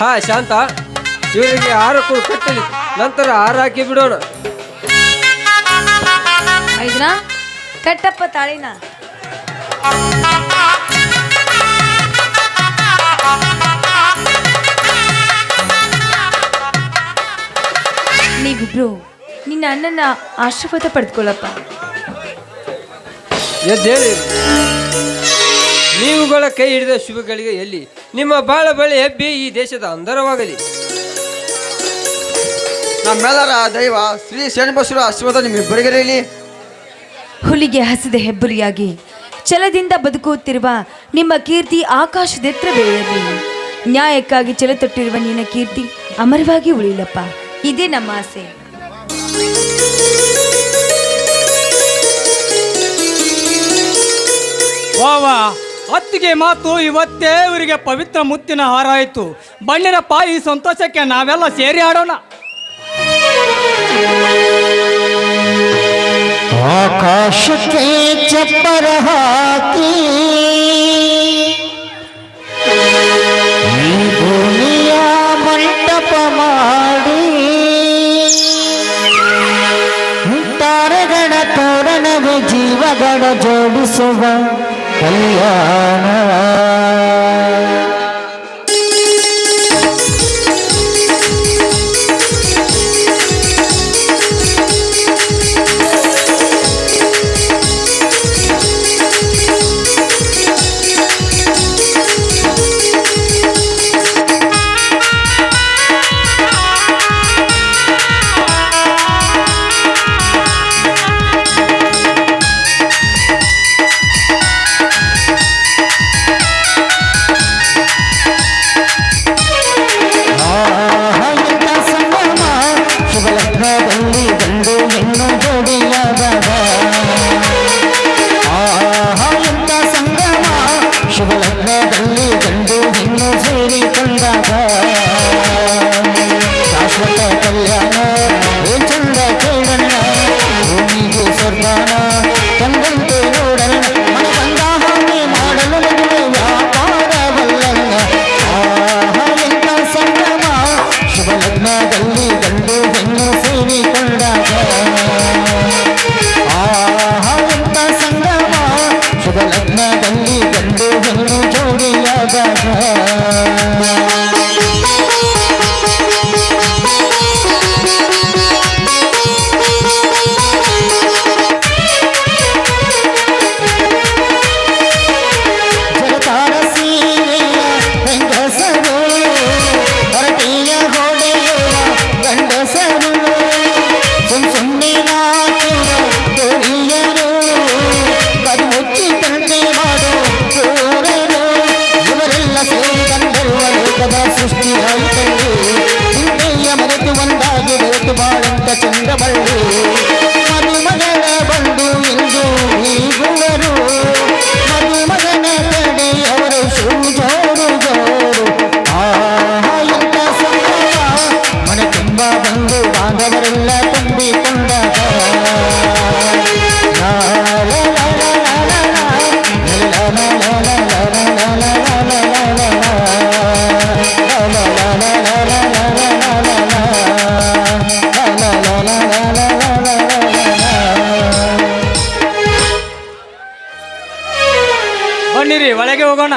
ಹಾ ಶಾಂತ, ಇವರಿಗೆ ಹಾರ ಕೊಡು ಕಟ್ಟಲಿ, ನಂತರ ಹಾರ ಹಾಕಿ ಬಿಡೋಣ. ಇದನ್ನ ಕಟ್ಟಪ್ಪ ತಾಳಿನ. ನೀವಿಬ್ರು ನಿನ್ನ ಅಣ್ಣನ ಆಶೀರ್ವಾದ ಪಡೆದುಕೊಳ್ಳಪ್ಪ. ಎದ್ದೇಳಿ, ನೀವುಗಳ ಕೈ ಹಿಡಿದ ಶುಭಗಳಿಗೆ ಎಲ್ಲಿ ನಿಮ್ಮ ಬಾಳ ಬಳಿ ಹೆಬ್ಬಿ ಈ ದೇಶದ ಅಂದರವಾಗಲಿ. ನಮ್ಮೆಲ್ಲರ ದೈವ ಶ್ರೀ ಶರಣಬಸವರ ಆಶೀರ್ವಾದ ನಿಮ್ಮಿಬ್ಬರಿಗಿರಲಿ. ಹುಲಿಗೆ ಹಸಿದ ಹೆಬ್ಬುಲಿಯಾಗಿ ಛಲದಿಂದ ಬದುಕುತ್ತಿರುವ ನಿಮ್ಮ ಕೀರ್ತಿ ಆಕಾಶದೆತ್ರ ಬೆಳೆಯಲಿ. ನ್ಯಾಯಕ್ಕಾಗಿ ಛಲ ತೊಟ್ಟಿರುವ ನಿನ್ನ ಕೀರ್ತಿ ಅಮರವಾಗಿ ಉಳಿಯಲಪ್ಪ. ಇದೇ ನಮ್ಮ ಆಸೆ. ವಾ ಅತ್ತಿಗೆ ಮಾತು ಇವತ್ತೇ ಇವರಿಗೆ ಪವಿತ್ರ ಮುತ್ತಿನ ಹಾರ ಆಯಿತು. ಬಣ್ಣಿರಪ್ಪ, ಈ ಸಂತೋಷಕ್ಕೆ ನಾವೆಲ್ಲ ಸೇರಿ ಆಡೋಣ. ಆಕಾಶಕ್ಕೆ ಚಪ್ಪರ ಹಾಕಿ ಈ ಭೂಮಿಯ ಮಂಟಪ ಮಾಡಿ ತಾರೆಗಳ ತೋರಣವೇ ಜೀವಗಳ ಜೋಡಿಸುವ ಕಲ್ಯಾಣ. ಶುಭಲಗ್ನದಲ್ಲಿ ಗಂಡು ಹೆಣ್ಣು ಸೇರಿಕೊಂಡಾಗ ಶಾಶ್ವತ ಕಲ್ಯಾಣ ಚಂದ ಕೇಳಣ್ಣ. ಭೂಮಿಗೂ ಸ್ವರ್ಗಾನ ತಂದಂತೆ ನೋಡಣ್ಣ. ಮನ ಬಂದ ಹಾಗೆ ಮಾಡಲು ಮದುವೆ ವ್ಯಾಪಾರವಲ್ಲಣ್ಣ. ಎಂತ ಸಂಗಮ ಶುಭಲಗ್ನದಲ್ಲಿ ಗಂಡು ಹೆಣ್ಣು ಸೇರಿಕೊಂಡಾಗ. ಎಂತ ಸಂಗಮ ಶುಭಲಗ್ನದಲ್ಲಿ ಗಂಡು ಹೆಣ್ಣು ಜೋಡಿಯಾದಾಗ. ಜಗತಾರ ಸೀರೆಯ ಹೆಂಗಸರು, ಹೊರಟಿಯ ಹೊಡೆಯುವ ಗಂಡಸರು, ಸುಮ್ಸುಮ್ಮಿನ ಗೋರಿಯರು, ಕರು ಮುಚ್ಚಿ ತಂದೆ ಮಾಡೋ ಚೋರರು, ಇವರೆಲ್ಲ ಸೇರಿ ಕಂಡಿರುವ ಲೋಕದ ಸೃಷ್ಟಿಯಾಯಿತಲ್ಲಿ. ಹಿಂದೆಯ ಮರೆತು ಒಂದಾಗಿ ಬೆರೆತು ಬಾಳಂತ ಚಂದ್ರಬಳ್ಳಿ. ಮದುಮಗನ ಬಂದು ಎಂದು ಹೀಗುವರು, ಮದುಮಗನ ಕಡೆ ಅವರು ಜೋರು ಜೋರು. ಎಂತ ಸಂಭ್ರಮ ಮನೆ ತುಂಬ ಬಂದು ಬಾಂಧವರೆಲ್ಲ ತುಂಬಿಕೊಂಡಾಗ. ಬನ್ನಿರಿ, ಒಳಗೆ ಹೋಗೋಣ.